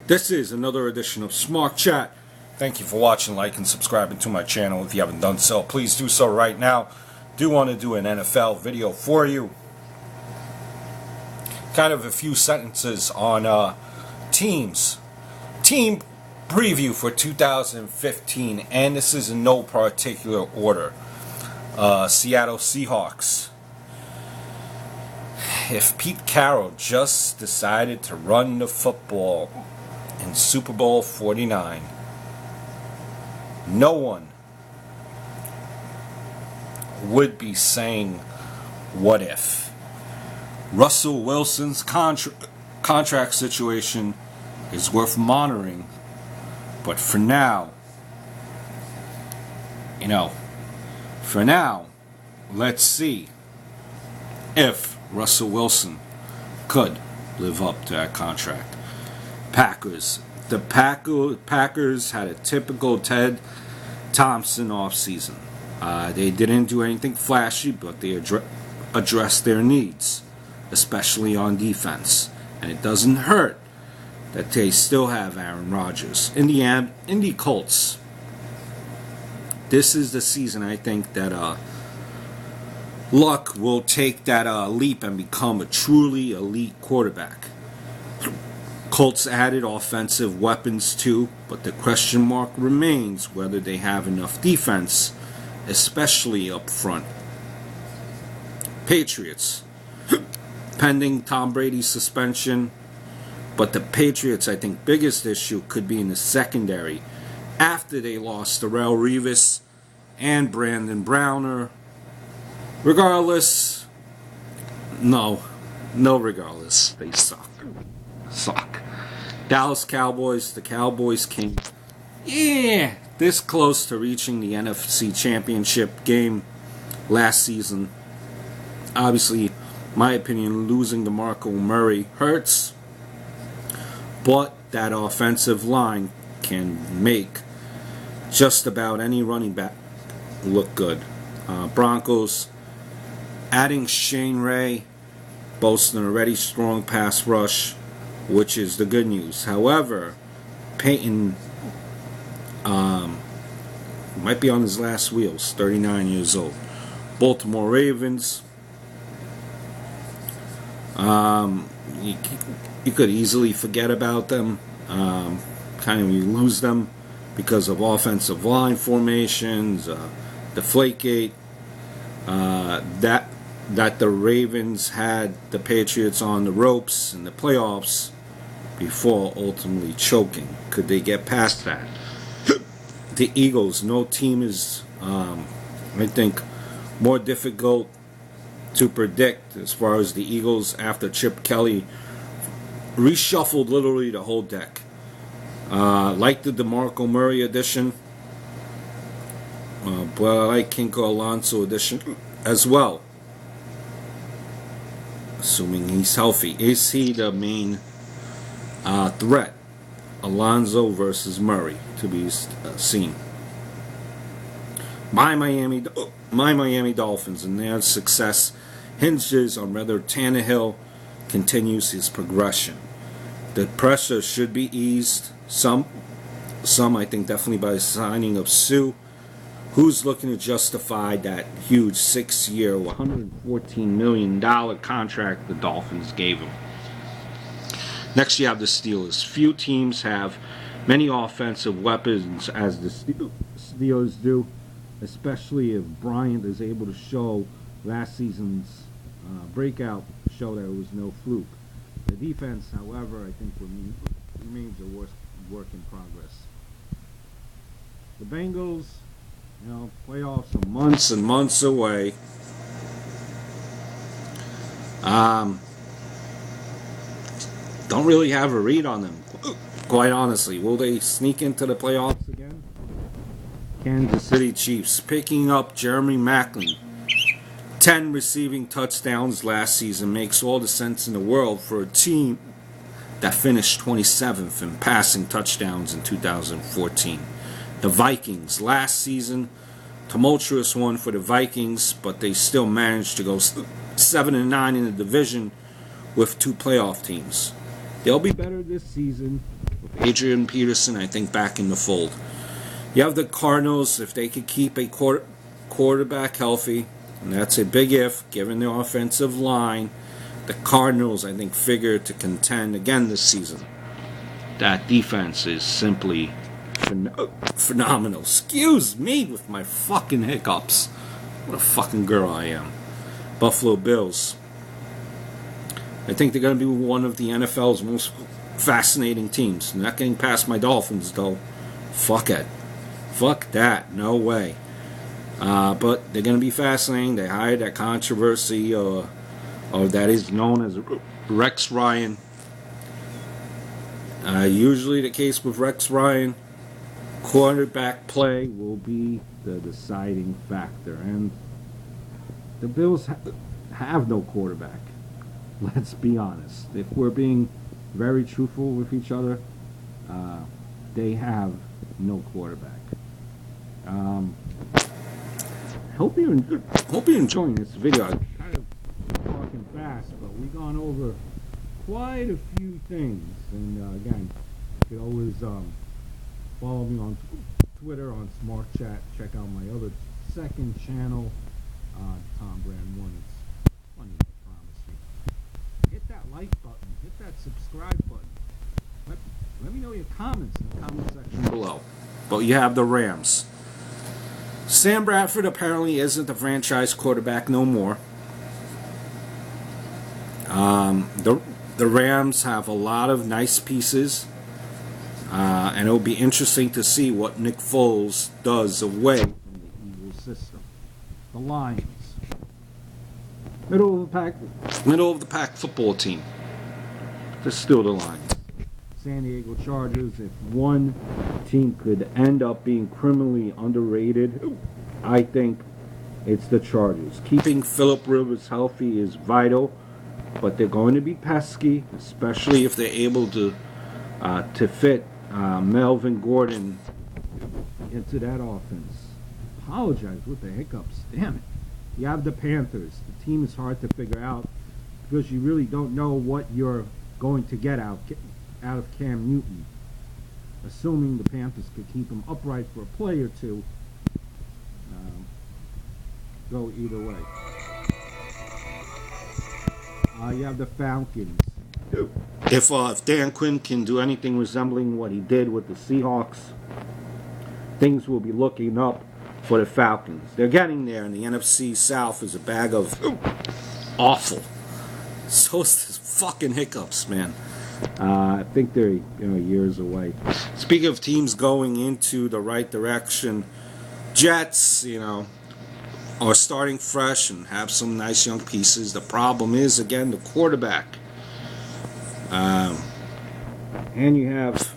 This is another edition of Smart Chat. Thank you for watching, like, and subscribing to my channel. If you haven't done so, please do so right now. Do want to do an NFL video for you. Kind of a few sentences on teams. Team preview for 2015, and this is in no particular order. Seattle Seahawks. If Pete Carroll just decided to run the football in Super Bowl 49, no one would be saying, what if? Russell Wilson's contract situation is worth monitoring, but for now, let's see if Russell Wilson could live up to that contract. Packers. The Packers had a typical Ted Thompson offseason. They didn't do anything flashy, but they addressed their needs, especially on defense. And it doesn't hurt that they still have Aaron Rodgers. In the Colts, this is the season I think that Luck will take that leap and become a truly elite quarterback. Colts added offensive weapons too, but the question mark remains whether they have enough defense, especially up front. Patriots, pending Tom Brady's suspension, but the Patriots, I think, biggest issue could be in the secondary after they lost Darrelle Revis and Brandon Browner. Regardless, regardless, they suck. Dallas Cowboys, the Cowboys came this close to reaching the NFC Championship game last season. Obviously, my opinion, losing DeMarco Murray hurts, but that offensive line can make just about any running back look good. Broncos, adding Shane Ray, boasting an already strong pass rush, which is the good news. However, Peyton might be on his last wheels, 39 years old. Baltimore Ravens, you could easily forget about them. Kind of lose them because of offensive line formations, Deflategate, that the Ravens had the Patriots on the ropes in the playoffs before ultimately choking. Could they get past that? The Eagles, no team is, I think, more difficult to predict as far as the Eagles after Chip Kelly reshuffled literally the whole deck. Like the DeMarco Murray addition, but I like Kinko Alonso addition as well, assuming he's healthy. Is he the main threat? Alonso versus Murray to be seen. My Miami Dolphins and their success hinges on whether Tannehill continues his progression. The pressure should be eased. Some I think definitely by the signing of Sue, who's looking to justify that huge 6-year, $114 million contract the Dolphins gave him. Next, you have the Steelers. Few teams have many offensive weapons as the Steelers do, especially if Bryant is able to show last season's breakout show that it was no fluke. The defense, however, I think remains a work in progress. The Bengals, playoffs are months and months away. Don't really have a read on them, quite honestly. Will they sneak into the playoffs again? Kansas City Chiefs picking up Jeremy Maclin. 10 receiving touchdowns last season makes all the sense in the world for a team that finished 27th in passing touchdowns in 2014. The Vikings, last season, tumultuous one for the Vikings, but they still managed to go 7-9 in the division with 2 playoff teams. They'll be better this season Adrian Peterson, I think, back in the fold. You have the Cardinals, if they could keep a quarterback healthy, and that's a big if, given their offensive line. The Cardinals, I think, figure to contend again this season. That defense is simply phenomenal. Excuse me with my fucking hiccups. What a fucking girl I am. Buffalo Bills. I think they're going to be one of the NFL's most fascinating teams. Not getting past my Dolphins, though. Fuck it. Fuck that. No way. But they're going to be fascinating. They hired that controversy, or that is known as Rex Ryan. Usually the case with Rex Ryan, quarterback play will be the deciding factor. And the Bills have no quarterback. Let's be honest. If we're being very truthful with each other, they have no quarterback. Hope you're enjoying this video. I'm kind of talking fast, but we've gone over quite a few things. And again, you can always follow me on Twitter, on Smart Chat. Check out my other second channel, Tom Brand 1. It's funny, I promise you. Hit that like button. Hit that subscribe button. Let me know your comments in the comment section below. But you have the Rams. Sam Bradford apparently isn't the franchise quarterback no more. The Rams have a lot of nice pieces, and it'll be interesting to see what Nick Foles does away from the Eagles system. The Lions, middle of the pack football team. They're still the Lions. San Diego Chargers. If one team could end up being criminally underrated, I think it's the Chargers. Keeping Phillip Rivers healthy is vital, but they're going to be pesky, especially if they're able to fit Melvin Gordon into that offense. Apologize with the hiccups. Damn it. You have the Panthers. The team is hard to figure out because you really don't know what you're going to get out of Cam Newton. Assuming the Panthers could keep him upright for a play or two, go either way. You have the Falcons. If Dan Quinn can do anything resembling what he did with the Seahawks, things will be looking up for the Falcons. They're getting there, and the NFC South is a bag of awful. So is this fucking hiccups, man. I think they're years away. Speaking of teams going into the right direction, Jets, are starting fresh and have some nice young pieces. The problem is, again, the quarterback. And you have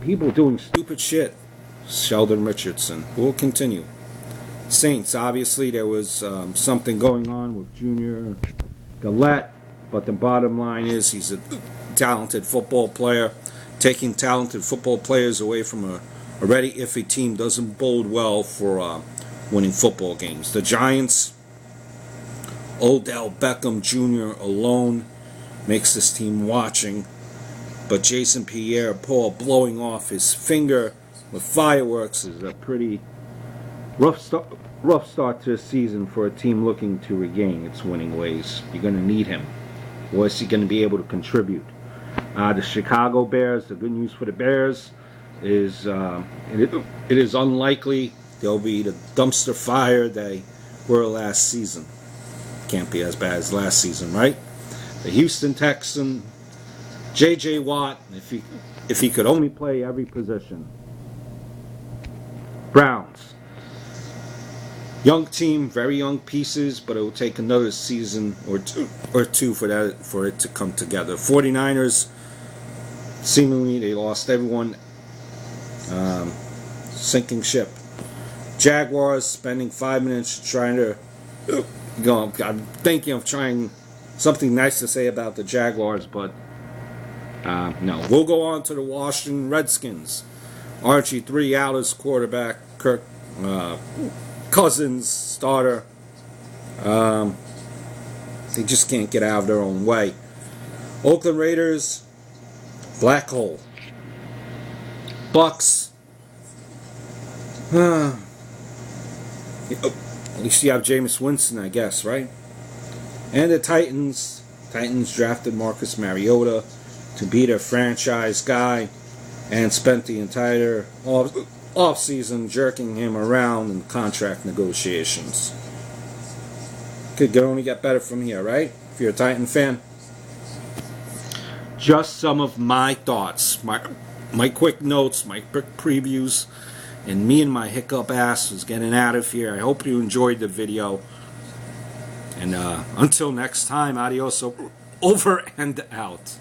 people doing stupid shit. Sheldon Richardson. We'll continue. Saints, obviously there was something going on with Junior Galette, but the bottom line is he's a talented football player. Taking talented football players away from a already iffy team doesn't bode well for winning football games. The Giants, Odell Beckham Jr. alone makes this team watching, but Jason Pierre-Paul blowing off his finger with fireworks is a pretty rough start to the season for a team looking to regain its winning ways. You're going to need him, or is he going to be able to contribute? The Chicago Bears, the good news for the Bears is it is unlikely they'll be the dumpster fire they were last season. Can't be as bad as last season, right? The Houston Texans, J.J. Watt, if he could only play every position. Browns, young team, very young pieces, but it will take another season or two for it to come together. 49ers, seemingly they lost everyone, sinking ship. Jaguars spending 5 minutes trying to, I'm thinking of trying something nice to say about the Jaguars, but no. We'll go on to the Washington Redskins. Archie 3 out as quarterback. Kirk Cousins starter. They just can't get out of their own way. Oakland Raiders, Black hole. Bucks. At least you have Jameis Winston, I guess, right? And the Titans. Titans drafted Marcus Mariota to be their franchise guy and spent the entire off-season jerking him around in contract negotiations. Could only get better from here, right? If you're a Titan fan. Just some of my thoughts, my quick notes, my quick previews, and me and my hiccup ass is getting out of here. I hope you enjoyed the video. And until next time, adios, over and out.